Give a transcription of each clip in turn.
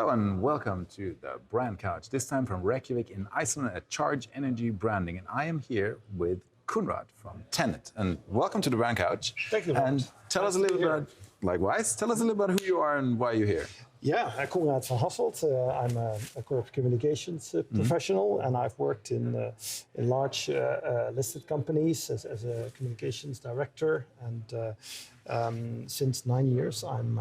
Hello and welcome to the Brand Couch, this time from Reykjavik in Iceland at Charge Energy Branding. And I am here with Koenraad from TenneT. And welcome to the Brand Couch. Thank you. And tell us a little bit, likewise, tell us a little bit who you are and why you're here. Yeah, Koenraad van Hasselt. I'm a corporate communications professional, and I've worked in large listed companies as a communications director. And since 9 years, I'm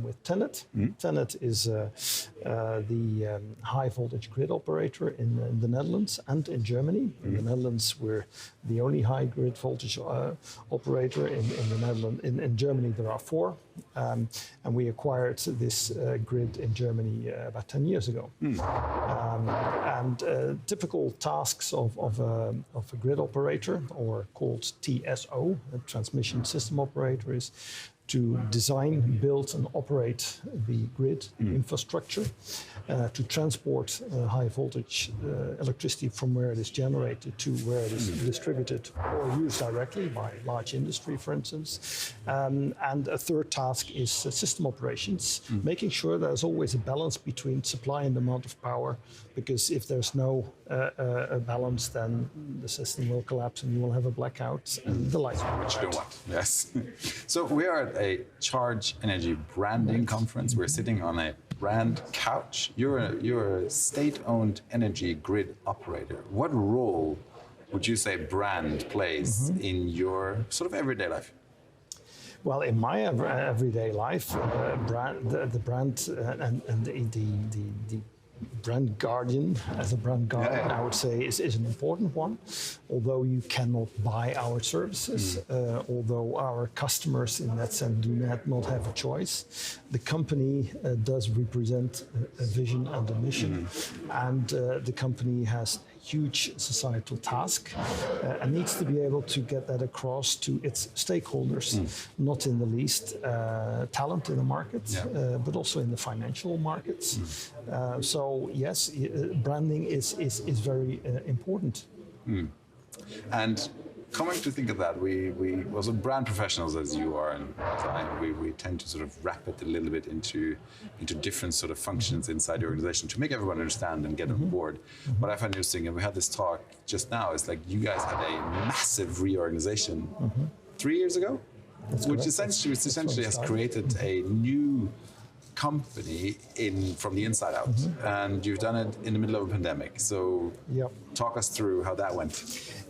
with TenneT. TenneT is the high voltage grid operator in the Netherlands and in Germany. In the Netherlands, we're the only high grid voltage operator. In the Netherlands, in Germany, there are 4, and we acquired this grid in Germany about 10 years ago. Typical tasks of a grid operator, or called TSO, a transmission system operator, is to design, build and operate the grid infrastructure, to transport high voltage electricity from where it is generated to where it is distributed or used directly by large industry, for instance. And a third task is system operations, making sure there's always a balance between supply and demand of power, because if there's no balance, then the system will collapse and you will have a blackout and the lights will go out. Which you don't want, yes. So we are at a Charge Energy Branding conference. We're sitting on a brand couch. You're a state-owned energy grid operator. What role would you say brand plays in your sort of everyday life? Well, in my everyday life, the brand and the brand guardian, as a brand guardian, I would say is an important one. Although you cannot buy our services, although our customers in that sense do not have a choice, the company does represent a vision and a mission, and the company has huge societal task and needs to be able to get that across to its stakeholders, not in the least talent in the market, but also in the financial markets. So yes, branding is very important. And coming to think of that, we also brand professionals as you are and as I, we tend to sort of wrap it a little bit into different sort of functions inside the organization to make everyone understand and get on board. What I find interesting, and we had this talk just now, is like you guys had a massive reorganization 3 years ago, which essentially has created a new company from the inside out, and you've done it in the middle of a pandemic. So talk us through how that went.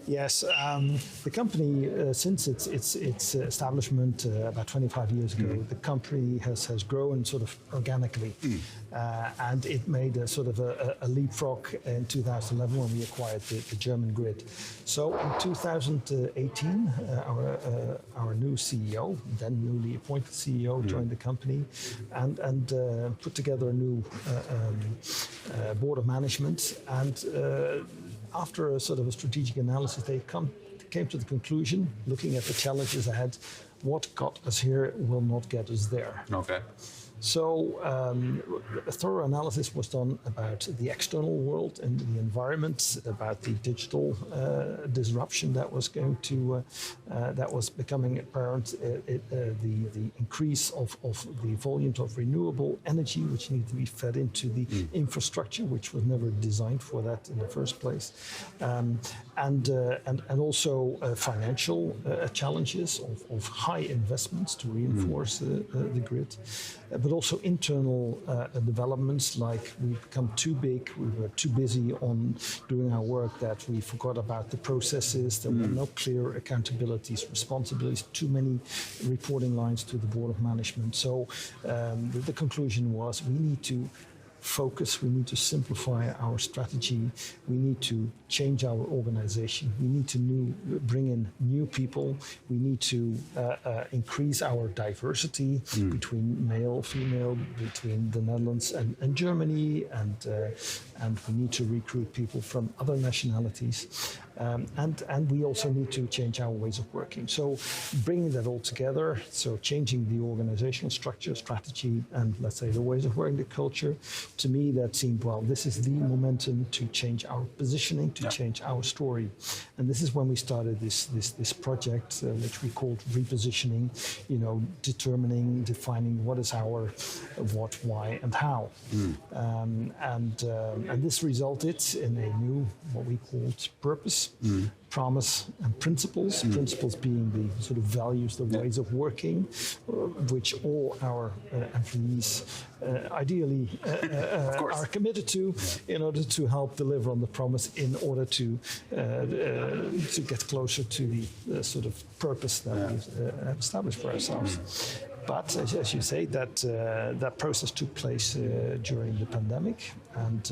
Yes, the company, since its establishment about 25 years ago, the company has grown sort of organically, and it made a sort of a leapfrog in 2011 when we acquired the German grid. So in 2018, our new CEO, then newly appointed CEO, joined the company and put together a new board of management. And after a sort of a strategic analysis, they came to the conclusion, looking at the challenges ahead, what got us here will not get us there. Okay. So a thorough analysis was done about the external world and the environment, about the digital disruption that was going to that was becoming apparent, the increase of the volumes of renewable energy which need to be fed into the infrastructure, which was never designed for that in the first place, and also financial challenges of high investments to reinforce the grid. But also internal developments, like we've become too big, we were too busy on doing our work that we forgot about the processes. There were no clear accountabilities, responsibilities, too many reporting lines to the board of management. So the conclusion was we need to focus, we need to simplify our strategy, we need to change our organization, we need to bring in new people, we need to increase our diversity between male, female, between the Netherlands and Germany, and we need to recruit people from other nationalities. And we also need to change our ways of working. So bringing that all together, so changing the organizational structure, strategy, and let's say the ways of working, the culture, to me that seemed, well, this is the momentum to change our positioning, to change our story. And this is when we started this project, which we called repositioning, defining what is our what, why, and how. And this resulted in a new, what we called purpose, promise, and principles. Principles being the sort of values, the ways of working, which all our employees ideally are committed to, in order to help deliver on the promise, in order to get closer to the sort of purpose that we have established for ourselves. But as you say, that process took place during the pandemic, and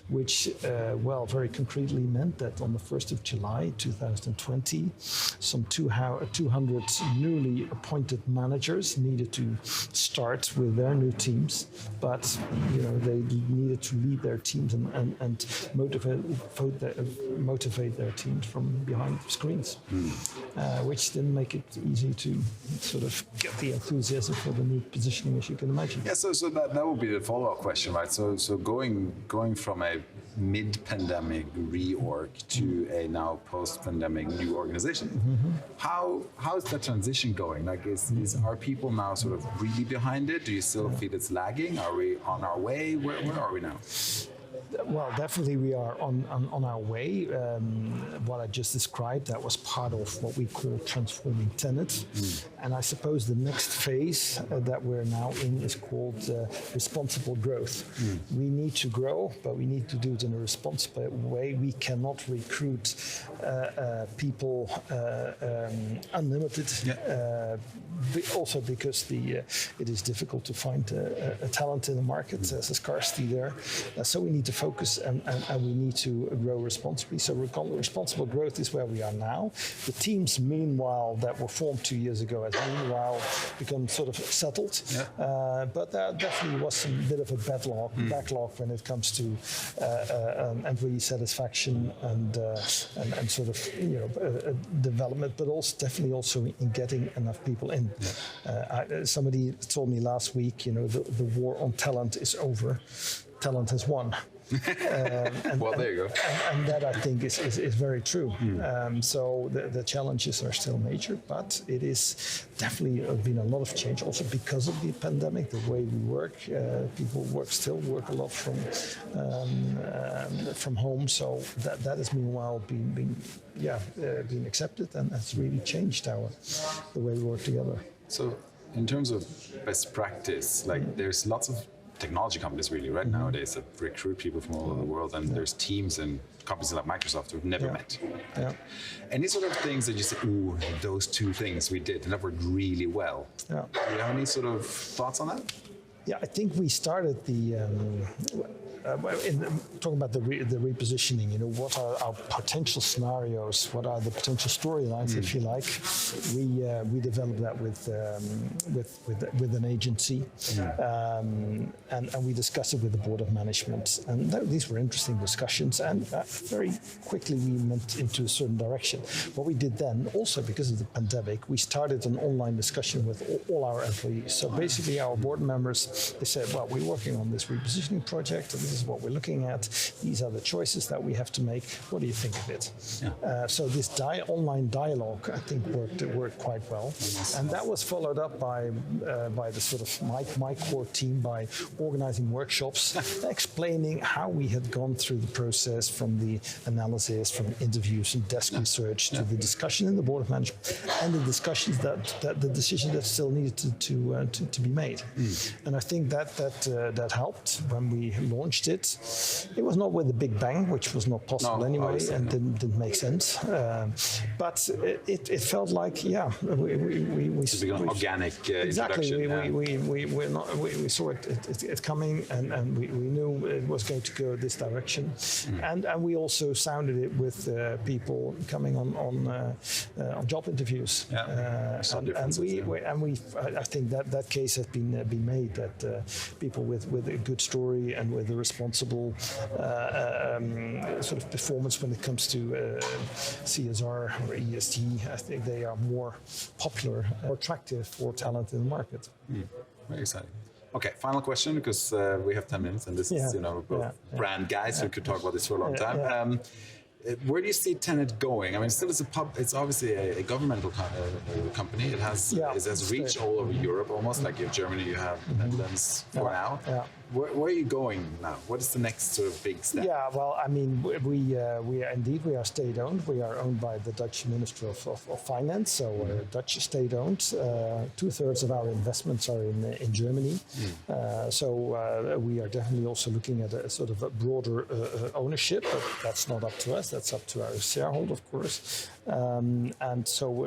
which, very concretely meant that on the 1st of July 2020, some 200 newly appointed managers needed to start with their new teams, but they needed to lead their teams and motivate their teams from behind screens, which didn't make it easy to sort of get the enthusiasm for the new positioning, as you can imagine. Yeah, so that would be the follow-up question, right? So going from a mid-pandemic reorg to a now post-pandemic new organization, how is that transition going? Like, are people now sort of really behind it? Do you still feel it's lagging? Are we on our way? Where are we now? Well, definitely we are on our way. What I just described, that was part of what we call transforming TenneT. And I suppose the next phase that we're now in is called responsible growth. We need to grow, but we need to do it in a responsible way. We cannot recruit people unlimited, also because it is difficult to find a talent in the market. There's a scarcity there. So we need to focus and we need to grow responsibly. So responsible growth is where we are now. The teams, meanwhile, that were formed 2 years ago, has meanwhile become sort of settled. But there definitely was some bit of a backlog when it comes to employee satisfaction and sort of development, but also definitely also in getting enough people in. Somebody told me last week, the war on talent is over. Talent has won. Well, there you go. And that, I think, is very true. So the challenges are still major, but it is definitely been a lot of change also because of the pandemic, the way we work. People still work a lot from home. So that has meanwhile been accepted, and has really changed the way we work together. So in terms of best practice, there's lots of technology companies really nowadays that recruit people from all over the world, and there's teams and companies like Microsoft who've never met. Any sort of things that you say, ooh, those two things we did and that worked really well. Do you have any sort of thoughts on that? Yeah, I think we started talking about the repositioning, what are our potential scenarios? What are the potential storylines, if you like? We developed that with an agency, and we discussed it with the board of management. And these were interesting discussions, and very quickly we went into a certain direction. What we did then, also because of the pandemic, we started an online discussion with all our employees. So basically, our board members, they said, well, we're working on this repositioning project, and this is what we're looking at. These are the choices that we have to make. What do you think of it? So this online dialogue, I think, worked quite well, and that was followed up by the sort of my core team by organizing workshops, explaining how we had gone through the process from the analysis, from interviews and desk research to the discussion in the board of management, and the discussions that the decisions that still needed to be made. And I think that helped when we launched it. It was not with a big bang, which was not possible anyway, and didn't make sense. But it felt like, we it's an organic exactly. introduction. We saw it coming, and we knew it was going to go this direction. And we also sounded it with people coming on job interviews. I think that case has been made, that people with a good story and with a responsible sort of performance when it comes to CSR or ESG, I think they are more popular, more attractive for talent in the market. Very exciting. Okay, final question, because we have 10 minutes, and this is, both brand guys who could talk about this for a long time. Where do you see TenneT going? I mean, still it's obviously a governmental company. It has reach all over Europe almost, like you have Germany, you have Netherlands for now. Yeah. Where are you going now? What is the next sort of big step? Yeah, well, I mean, we are state-owned. We are owned by the Dutch Minister of Finance, so Dutch state-owned. 2/3 of our investments are in Germany. So we are definitely also looking at a sort of a broader ownership, but that's not up to us. That's up to our shareholder, of course. And so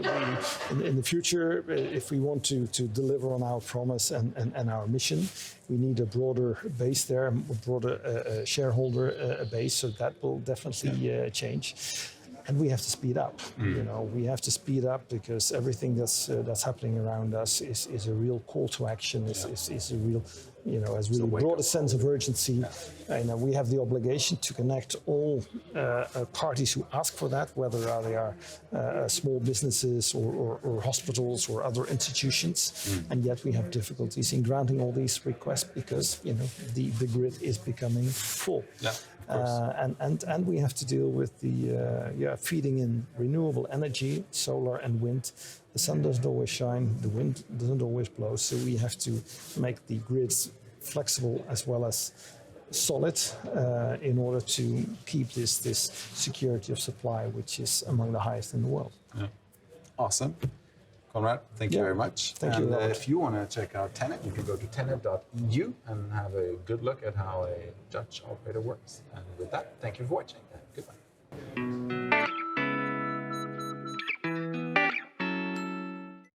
in the future, if we want to deliver on our promise and our mission, we need a broader base there, a broader shareholder base. So that will definitely change. And we have to speed up. We have to speed up because everything that's happening around us is a real call to action. Is a real, has really brought a sense of urgency. We have the obligation to connect all parties who ask for that, whether they are small businesses or hospitals or other institutions. And yet we have difficulties in granting all these requests because the grid is becoming full. Yeah. And we have to deal with the feeding in renewable energy, solar and wind. The sun doesn't always shine, the wind doesn't always blow, so we have to make the grids flexible as well as solid in order to keep this security of supply, which is among the highest in the world. Yeah. Awesome. Koenraad, thank you very much. Thank you. If you want to check out TenneT, you can go to tennet.eu and have a good look at how a Dutch operator works. And with that, thank you for watching.